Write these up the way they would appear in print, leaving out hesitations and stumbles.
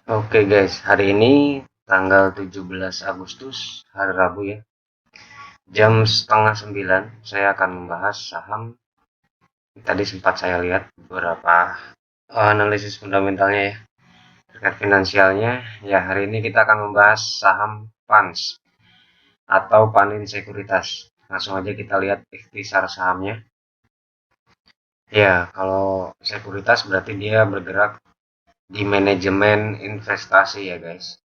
Oke guys, hari ini tanggal 17 Agustus, hari Rabu ya. Jam setengah 9, saya akan membahas saham. Tadi sempat saya lihat beberapa analisis fundamentalnya ya, terkait finansialnya. Ya, hari ini kita akan membahas saham PANS atau Panin Sekuritas. Langsung aja kita lihat ikhtisar sahamnya. Ya, kalau sekuritas berarti dia bergerak di manajemen investasi ya guys.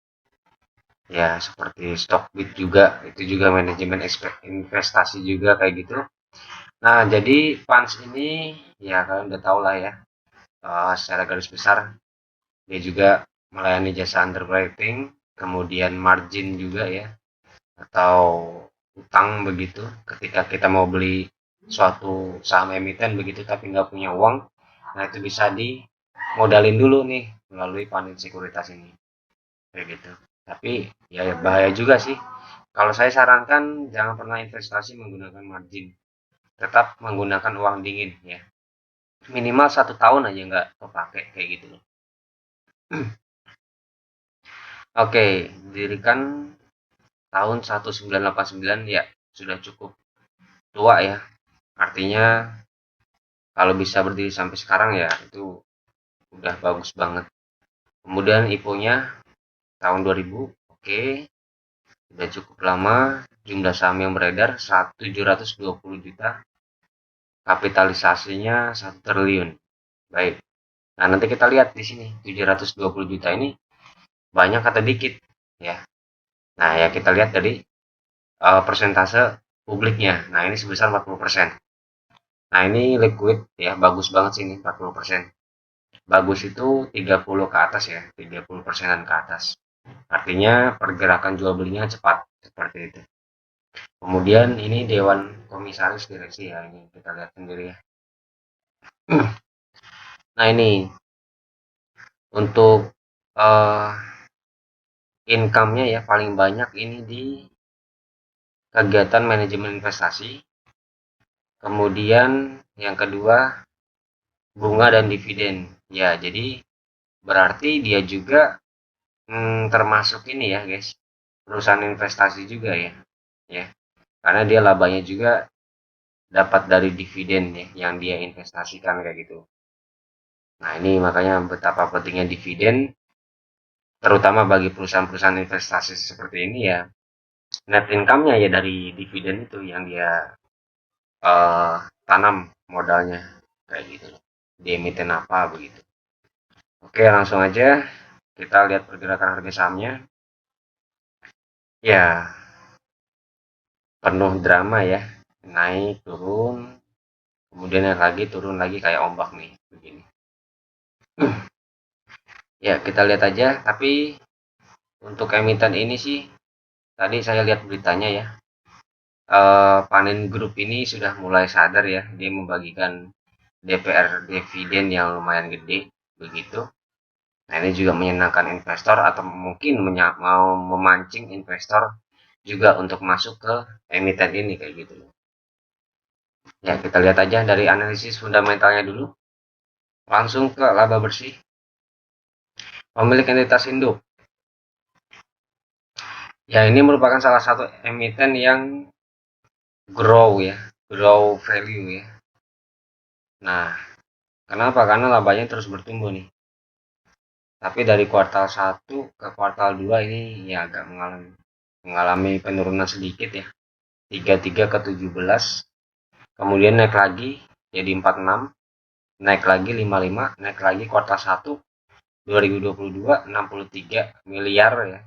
Ya seperti Stockbit juga, itu juga manajemen investasi juga kayak gitu. Nah jadi Pans ini ya kalian udah tau lah ya, secara garis besar dia juga melayani jasa underwriting, kemudian margin juga ya, atau utang begitu. Ketika kita mau beli suatu saham emiten begitu tapi nggak punya uang, nah itu bisa dimodalin dulu nih melalui Panin Sekuritas ini kayak gitu. Tapi ya bahaya juga sih. Kalau saya sarankan jangan pernah investasi menggunakan margin, tetap menggunakan uang dingin ya. Minimal 1 tahun aja nggak kepake kayak gitu loh. Oke, didirikan tahun 1989 ya, sudah cukup tua ya. Artinya kalau bisa berdiri sampai sekarang ya itu udah bagus banget. Kemudian IPO-nya tahun 2000, oke, udah cukup lama. Jumlah saham yang beredar 720 juta, kapitalisasinya 1 triliun. Baik. Nah, nanti kita lihat di sini 720 juta ini banyak atau dikit ya. Nah, ya kita lihat dari persentase publiknya. Nah, ini sebesar 40%. Nah, ini liquid ya, bagus banget sih ini 40%. Bagus itu 30 ke atas ya, 30%-an ke atas. Artinya pergerakan jual belinya cepat seperti itu. Kemudian ini dewan komisaris direksi ya, ini kita lihat sendiri ya. Nah, ini untuk uh, income-nya ya paling banyak ini di kegiatan manajemen investasi. Kemudian yang kedua bunga dan dividen. Ya, jadi berarti dia juga termasuk ini ya, guys. Perusahaan investasi juga ya. Ya. Karena dia labanya juga dapat dari dividen ya yang dia investasikan kayak gitu. Nah, ini makanya betapa pentingnya dividen terutama bagi perusahaan-perusahaan investasi seperti ini ya. Net income-nya ya dari dividen itu yang dia uh, tanam modalnya kayak gitu loh, di emiten apa begitu. Oke, langsung aja kita lihat pergerakan harga sahamnya. Ya, penuh drama ya, naik turun, kemudian naik lagi turun lagi kayak ombak nih begini. Ya kita lihat aja, tapi untuk emiten ini sih tadi saya lihat beritanya ya, Panin Group ini sudah mulai sadar ya, dia membagikan DPR dividen yang lumayan gede begitu. Nah, ini juga menyenangkan investor atau mungkin mau memancing investor juga untuk masuk ke emiten ini kayak gitu. Ya, kita lihat aja dari analisis fundamentalnya dulu. Langsung ke laba bersih. Pemilik entitas induk. Ya, ini merupakan salah satu emiten yang grow ya, grow value ya. Nah, kenapa? Karena labanya terus bertumbuh nih. Tapi dari kuartal 1 ke kuartal 2 ini ya agak mengalami penurunan sedikit ya. 33 ke 17. Kemudian naik lagi jadi 46, naik lagi 55, naik lagi kuartal 1 2022 63 miliar ya.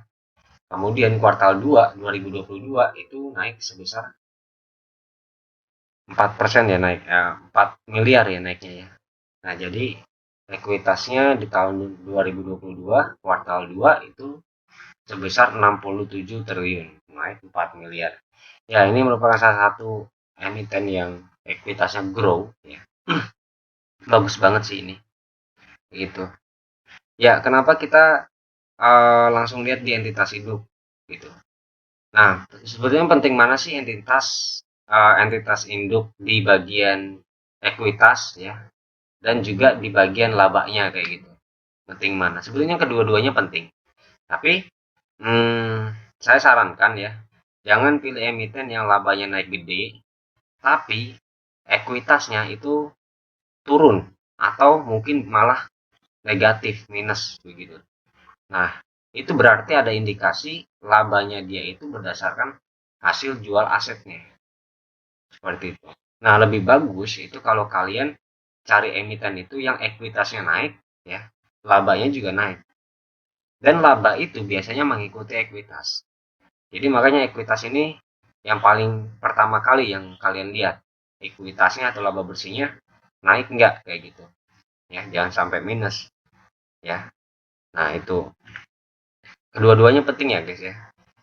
Kemudian kuartal 2 2022 itu naik sebesar 4% ya, naik 4 miliar ya naiknya ya. Nah, jadi ekuitasnya di tahun 2022 kuartal 2 itu sebesar 67 triliun, naik 4 miliar. Ya, ini merupakan salah satu emiten yang ekuitasnya grow ya. Bagus banget sih ini. Gitu. Ya, kenapa kita langsung lihat di entitas hidup gitu. Nah, sebetulnya penting mana sih entitas induk di bagian ekuitas ya, dan juga di bagian labanya kayak gitu. penting mana? Sebetulnya kedua-duanya penting, tapi saya sarankan ya, jangan pilih emiten yang labanya naik gede tapi ekuitasnya itu turun atau mungkin malah negatif minus begitu. Nah, itu berarti ada indikasi labanya dia itu berdasarkan hasil jual asetnya. Seperti itu. Nah, lebih bagus itu kalau kalian cari emiten itu yang ekuitasnya naik ya, labanya juga naik. Dan laba itu biasanya mengikuti ekuitas. Jadi makanya ekuitas ini yang paling pertama kali yang kalian lihat. Ekuitasnya atau laba bersihnya naik enggak kayak gitu. Ya, jangan sampai minus ya. Nah, itu kedua-duanya penting ya guys ya.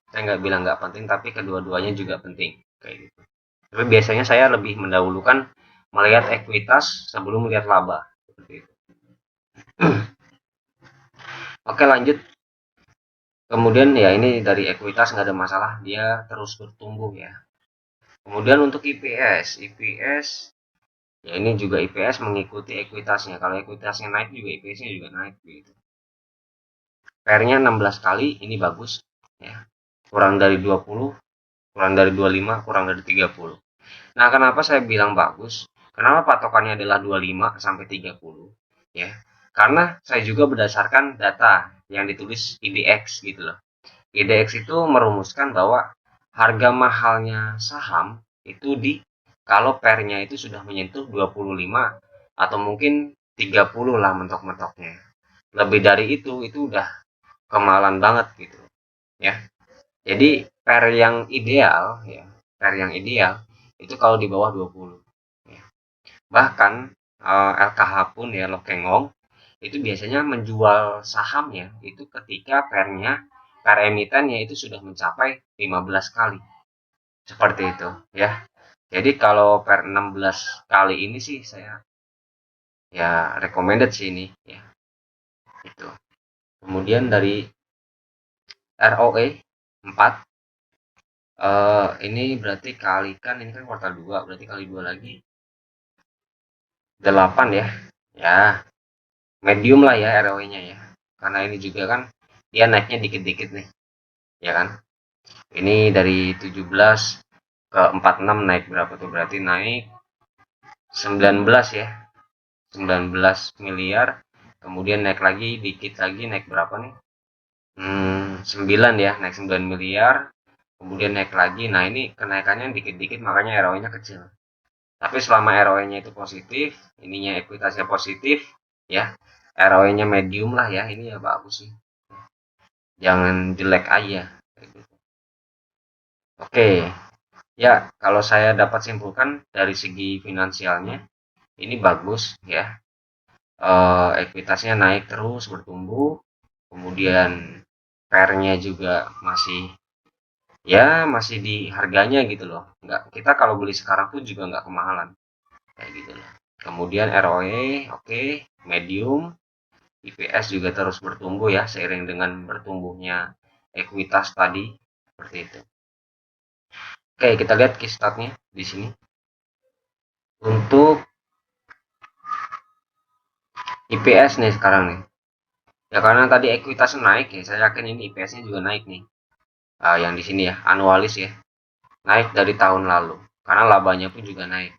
Saya nggak bilang nggak penting, tapi kedua-duanya juga penting kayak gitu. Tapi biasanya saya lebih mendahulukan melihat ekuitas sebelum melihat laba seperti itu. Oke, lanjut. Kemudian ya ini dari ekuitas nggak ada masalah, dia terus bertumbuh ya. Kemudian untuk IPS ya ini juga IPS mengikuti ekuitasnya. Kalau ekuitasnya naik juga IPS-nya juga naik gitu. PR-nya 16 kali, ini bagus ya. Kurang dari 20, kurang dari 25, kurang dari 30. Nah, kenapa saya bilang bagus? Kenapa patokannya adalah 25 sampai 30? Ya. Karena saya juga berdasarkan data yang ditulis IDX gitu loh. IDX itu merumuskan bahwa harga mahalnya saham itu kalau pairnya itu sudah menyentuh 25 atau mungkin 30 lah mentok-mentoknya. Lebih dari itu udah kemahalan banget gitu ya. Jadi pair yang ideal ya, pair yang ideal itu kalau di bawah 20 ya. Bahkan LKH pun ya, Lokengong itu biasanya menjual sahamnya itu ketika pair emitennya itu sudah mencapai 15 kali seperti itu ya. Jadi kalau pair 16 kali ini sih saya ya recommended sih ini ya itu. Kemudian dari ROE 4 ini berarti kalikan, ini kan kuartal 2 berarti kali 2 lagi 8 ya. Ya, medium lah ya ROE-nya ya. Karena ini juga kan dia naiknya dikit-dikit nih. Ya kan? Ini dari 17 ke 46 naik berapa tuh? Berarti naik 19 ya. 19 miliar. Kemudian naik lagi dikit lagi, naik berapa nih? 9 ya, naik 9 miliar. Kemudian naik lagi. Nah, ini kenaikannya dikit-dikit makanya ROE-nya kecil. Tapi selama ROE-nya itu positif, ininya ekuitasnya positif, ya, ROE-nya medium lah ya, ini ya bagus sih. Jangan jelek aja. Oke, ya kalau saya dapat simpulkan dari segi finansialnya, ini bagus ya. Ekuitasnya naik terus bertumbuh, kemudian pair-nya juga masih di harganya gitu loh. Kita kalau beli sekarang pun juga nggak kemahalan kayak gitu loh. Kemudian ROE oke, medium, IPS juga terus bertumbuh ya seiring dengan bertumbuhnya ekuitas tadi seperti itu. Oke, kita lihat key statnya di sini. Untuk IPS nih sekarang nih. Ya karena tadi ekuitas naik ya, saya yakin ini IPS-nya juga naik nih. Yang di sini ya, anualis ya. Naik dari tahun lalu. Karena labanya pun juga naik.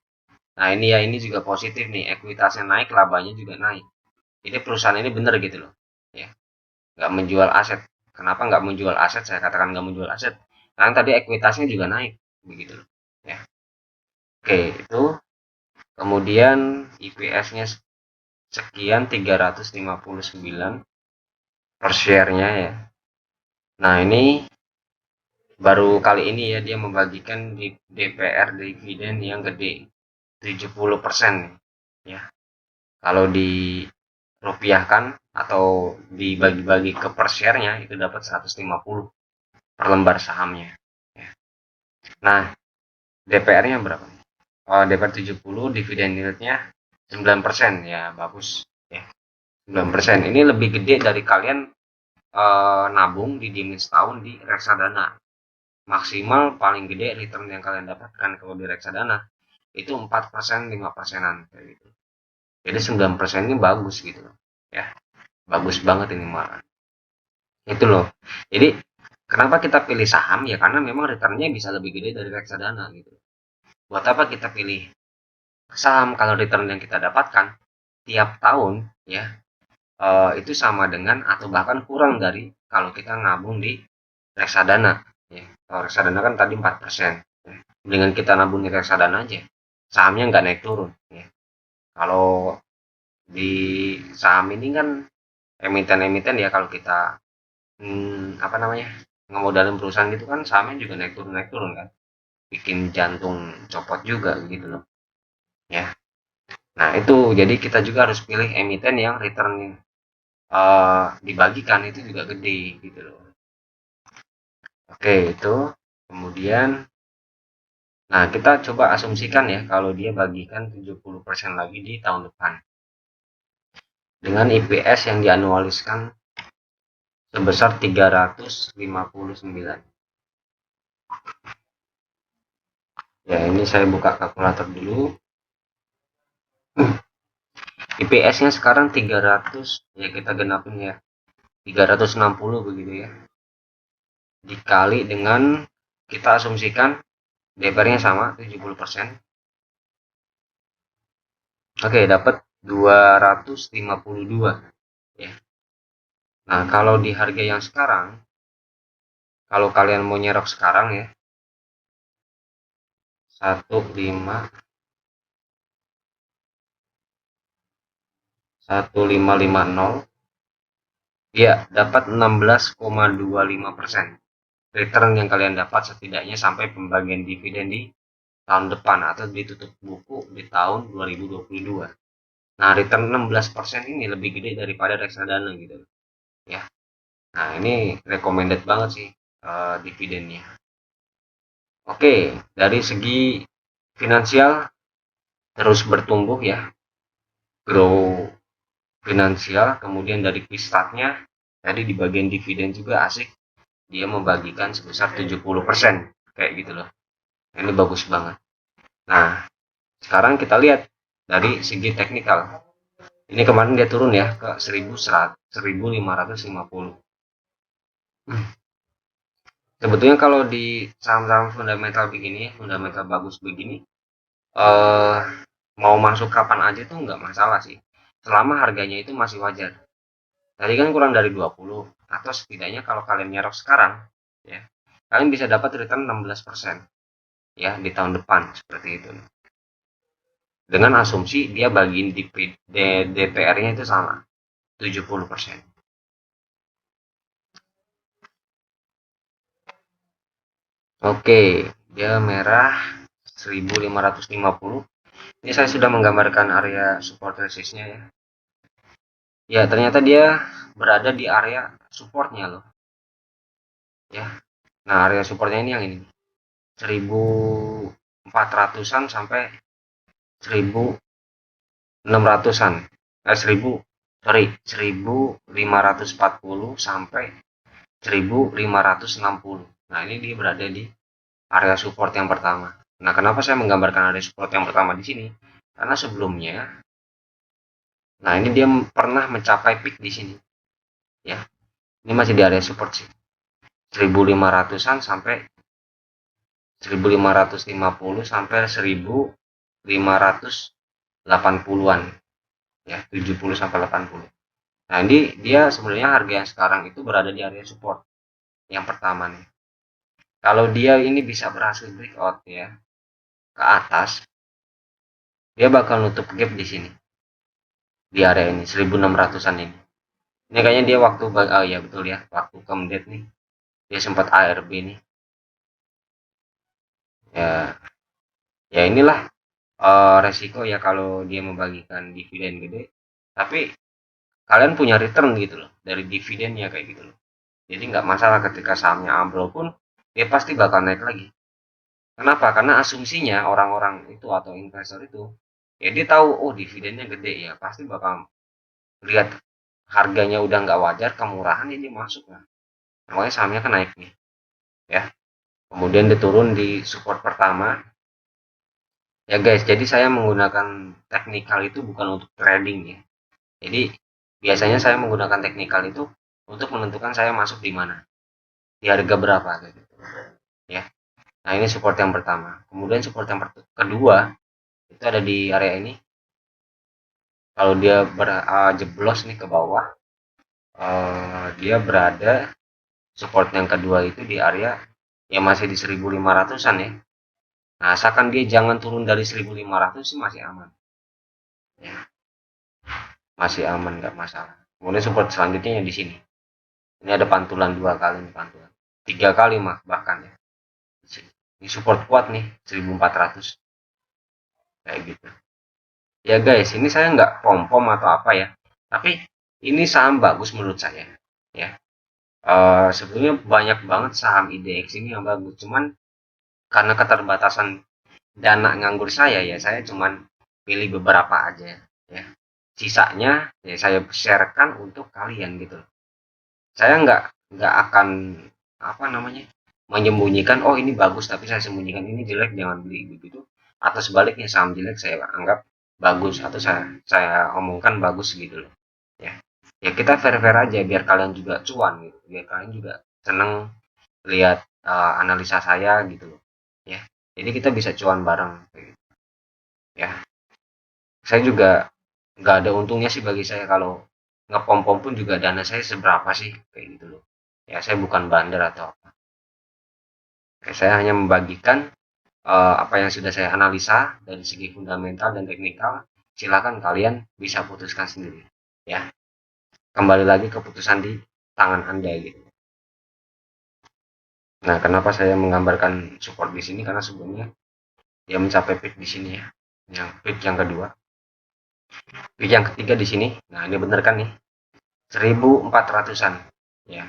Nah, ini juga positif nih, ekuitasnya naik, labanya juga naik. Jadi perusahaan ini bener gitu loh. Ya. Nggak menjual aset. Kenapa nggak menjual aset? Saya katakan nggak menjual aset. Karena tadi ekuitasnya juga naik. Begitu loh. Ya. Oke, itu. Kemudian IPS-nya sekian 359 per share-nya ya. Nah, ini baru kali ini ya dia membagikan di DPR dividen yang gede 70% ya. Kalau dirupiahkan atau dibagi-bagi ke per share-nya itu dapat 150 per lembar sahamnya ya. Nah, DPR-nya berapa? DPR 70, dividen yield-nya 9% ya, bagus ya. 9%. Ini lebih gede dari kalian nabung di dimin setahun di reksadana. Maksimal paling gede return yang kalian dapatkan kalau di reksadana itu 4%, 5%-an kayak gitu. Jadi 9% ini bagus gitu ya. bagus banget ini malah. Itu loh. Jadi kenapa kita pilih saham ya, karena memang returnnya bisa lebih gede dari reksadana gitu. Buat apa kita pilih saham kalau return yang kita dapatkan tiap tahun ya itu sama dengan atau bahkan kurang dari kalau kita nabung di reksadana ya. Kalau reksadana kan tadi 4% ya. Dengan kita nabung di reksadana aja sahamnya nggak naik turun ya. Kalau di saham ini kan emiten-emiten ya, kalau kita apa namanya, ngemodalin perusahaan gitu kan sahamnya juga naik turun kan, bikin jantung copot juga gitu loh ya. Nah itu jadi kita juga harus pilih emiten yang return dibagikan itu juga gede gitu loh. Oke itu kemudian, nah kita coba asumsikan ya kalau dia bagikan 70% lagi di tahun depan dengan IPS yang dianualiskan sebesar 359. Ya ini saya buka kalkulator dulu. IPS-nya sekarang 300 ya, kita genapin ya 360 begitu ya, dikali dengan kita asumsikan DPR-nya sama 70%. Oke dapat 252 ya. Nah kalau di harga yang sekarang, kalau kalian mau nyerok sekarang ya 1550 ya dapat 16,25% return yang kalian dapat setidaknya sampai pembagian dividen di tahun depan atau ditutup buku di tahun 2022. Nah return 16% ini lebih gede daripada reksadana gitu ya. Nah ini recommended banget sih dividennya. Oke dari segi finansial terus bertumbuh ya, grow finansial. Kemudian dari pistatnya tadi di bagian dividen juga asik, dia membagikan sebesar 70% kayak gitu loh. Ini bagus banget. Nah sekarang kita lihat dari segi teknikal. Ini kemarin dia turun ya ke 1550. Sebetulnya kalau di saham-saham fundamental begini, fundamental bagus begini, eh, mau masuk kapan aja tuh nggak masalah sih, selama harganya itu masih wajar. Tadi kan kurang dari 20, atau setidaknya kalau kalian nyerok sekarang ya, kalian bisa dapat return 16% ya di tahun depan seperti itu. Dengan asumsi dia bagiin DPR-nya itu sama 70%. Oke, dia merah 1550. Ini saya sudah menggambarkan area support resistnya ya. Ya, ternyata dia berada di area supportnya loh. Ya. Nah, area supportnya ini yang ini. 1400-an sampai 1600-an. 1540 sampai 1560. Nah, ini dia berada di area support yang pertama. Nah, kenapa saya menggambarkan area support yang pertama di sini? Karena sebelumnya, nah ini dia pernah mencapai peak di sini. Ya, ini masih di area support sih. 1500-an sampai 1550 sampai 1580-an. Ya, 70 sampai 80. Nah, ini dia sebenarnya harga yang sekarang itu berada di area support yang pertama nih. Kalau dia ini bisa berhasil breakout ya ke atas, dia bakal nutup gap di sini. Di area ini 1600-an ini. Ini kayaknya dia waktu oh ya betul ya, waktu kemudian nih. Dia sempat ARB nih. Ya, ya inilah resiko ya kalau dia membagikan dividen gede. Tapi kalian punya return gitu loh dari dividennya kayak gitu loh. Jadi nggak masalah ketika sahamnya ambrol pun dia pasti bakal naik lagi. Kenapa? Karena asumsinya orang-orang itu atau investor itu ya dia tahu oh dividennya gede ya pasti bakal lihat harganya udah nggak wajar, kemurahan ini masuk lah. Makanya sahamnya kan naik nih ya. Kemudian dia turun di support pertama. Ya guys, jadi saya menggunakan teknikal itu bukan untuk trading ya. Jadi Biasanya saya menggunakan teknikal itu untuk menentukan saya masuk di mana, di harga berapa gitu ya. Nah, ini support yang pertama. Kemudian support yang kedua itu ada di area ini. Kalau dia jeblos nih ke bawah, dia berada support yang kedua itu di area yang masih di 1500-an ya. Nah, asalkan dia jangan turun dari 1500 sih masih aman. Ya, masih aman, nggak masalah. Kemudian support selanjutnya yang di sini. Ini ada pantulan 2 kali nih, pantulan. 3 kali mah bahkan ya. Ini support kuat nih 1400 kayak gitu. Ya guys, ini saya nggak pom-pom atau apa ya. Tapi ini saham bagus menurut saya. Ya, sebenarnya banyak banget saham IDX ini yang bagus. Cuman karena keterbatasan dana nganggur saya ya, saya cuman pilih beberapa aja ya. Sisanya ya saya sharekan untuk kalian gitu. Saya nggak akan apa namanya menyembunyikan oh ini bagus tapi saya sembunyikan ini jelek jangan beli gitu, atau sebaliknya saham jelek saya anggap bagus atau saya omongkan bagus gitu loh ya. Ya kita fair fair aja biar kalian juga cuan gitu, biar kalian juga seneng lihat analisa saya gitu loh ya. Jadi kita bisa cuan bareng gitu, ya. Saya juga nggak ada untungnya sih bagi saya kalau ngepom-pom pun juga dana saya seberapa sih kayak gitu loh ya. Saya bukan bandar atau apa. Saya hanya membagikan apa yang sudah saya analisa dari segi fundamental dan teknikal. Silakan kalian bisa putuskan sendiri ya. Kembali lagi keputusan di tangan Anda gitu. Nah, kenapa saya menggambarkan support di sini, karena sebelumnya dia mencapai peak di sini ya. Yang peak yang kedua, peak yang ketiga di sini. Nah, ini bener kan nih, 1400-an ya.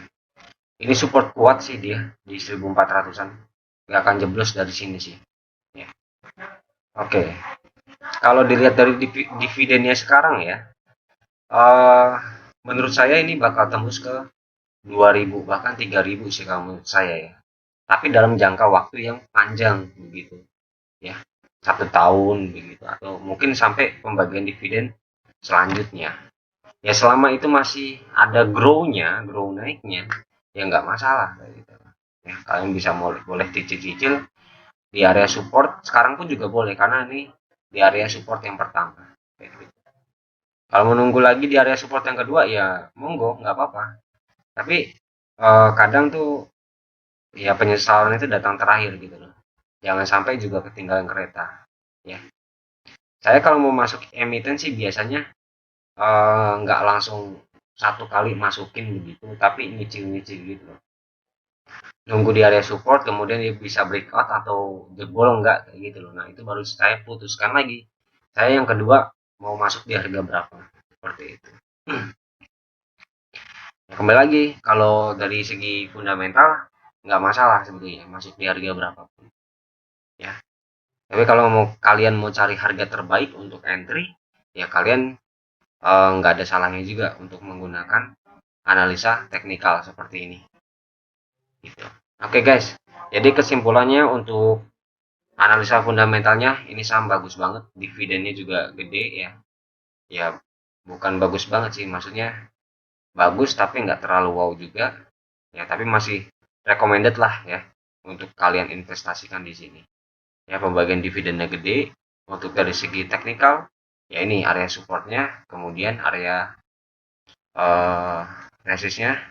Ini support kuat sih dia di 1400-an. Nggak akan jeblos dari sini sih ya. Oke, kalau dilihat dari dividennya sekarang ya, menurut saya ini bakal tembus ke 2000 bahkan 3000 sih kalau menurut saya ya. Tapi dalam jangka waktu yang panjang begitu ya, 1 tahun begitu, atau mungkin sampai pembagian dividen selanjutnya. Ya selama itu masih ada grow-nya, grow naiknya, ya nggak masalah gitu. Ya, kalian bisa boleh cicil-cicil di area support sekarang pun juga boleh karena ini di area support yang pertama. Gitu. Kalau menunggu lagi di area support yang kedua ya monggo nggak apa-apa. Tapi kadang tuh ya penyesalan itu datang terakhir gitu loh. Jangan sampai juga ketinggalan kereta. Ya, saya kalau mau masuk emiten sih biasanya nggak langsung 1 kali masukin begitu, tapi nyicil-nyicil gitu loh. Nunggu di area support kemudian dia bisa breakout atau jebol enggak kayak gitu loh. Nah itu baru saya putuskan lagi saya yang kedua mau masuk di harga berapa seperti itu. Kembali lagi kalau dari segi fundamental nggak masalah sebetulnya masuk di harga berapa ya. Tapi kalau kalian mau cari harga terbaik untuk entry ya kalian nggak ada salahnya juga untuk menggunakan analisa teknikal seperti ini gitu. Oke guys, jadi kesimpulannya untuk analisa fundamentalnya ini saham bagus banget, dividennya juga gede ya. Ya bukan bagus banget sih, maksudnya bagus tapi nggak terlalu wow juga. Ya tapi masih recommended lah ya untuk kalian investasikan di sini. Ya pembagian dividennya gede. Untuk dari segi teknikal, ya ini area supportnya, kemudian area resistnya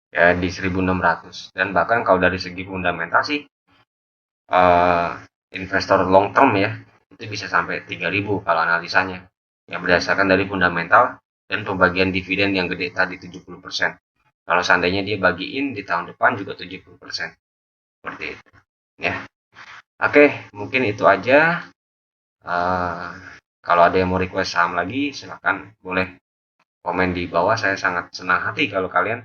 ya di 1600. Dan bahkan kalau dari segi fundamental sih investor long term ya itu bisa sampai 3000 kalau analisanya ya berdasarkan dari fundamental dan pembagian dividen yang gede tadi 70%. Kalau seandainya dia bagiin di tahun depan juga 70%. Seperti itu ya. Oke, mungkin itu aja. Kalau ada yang mau request saham lagi silahkan boleh komen di bawah. Saya sangat senang hati kalau kalian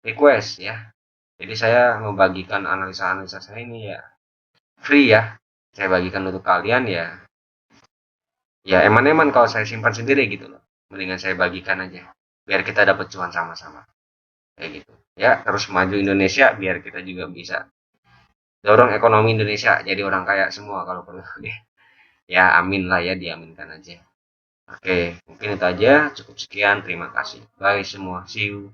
request ya. Jadi saya membagikan analisa-analisa saya ini ya free ya. Saya bagikan untuk kalian ya. Ya eman-eman kalau saya simpan sendiri gitu loh. Mendingan saya bagikan aja. Biar kita dapat cuan sama-sama. Kayak gitu. Ya, terus maju Indonesia biar kita juga bisa dorong ekonomi Indonesia jadi orang kaya semua kalau perlu. Ya amin lah ya, diaminkan aja. Oke, mungkin itu aja. Cukup sekian. Terima kasih. Bye semua. See you.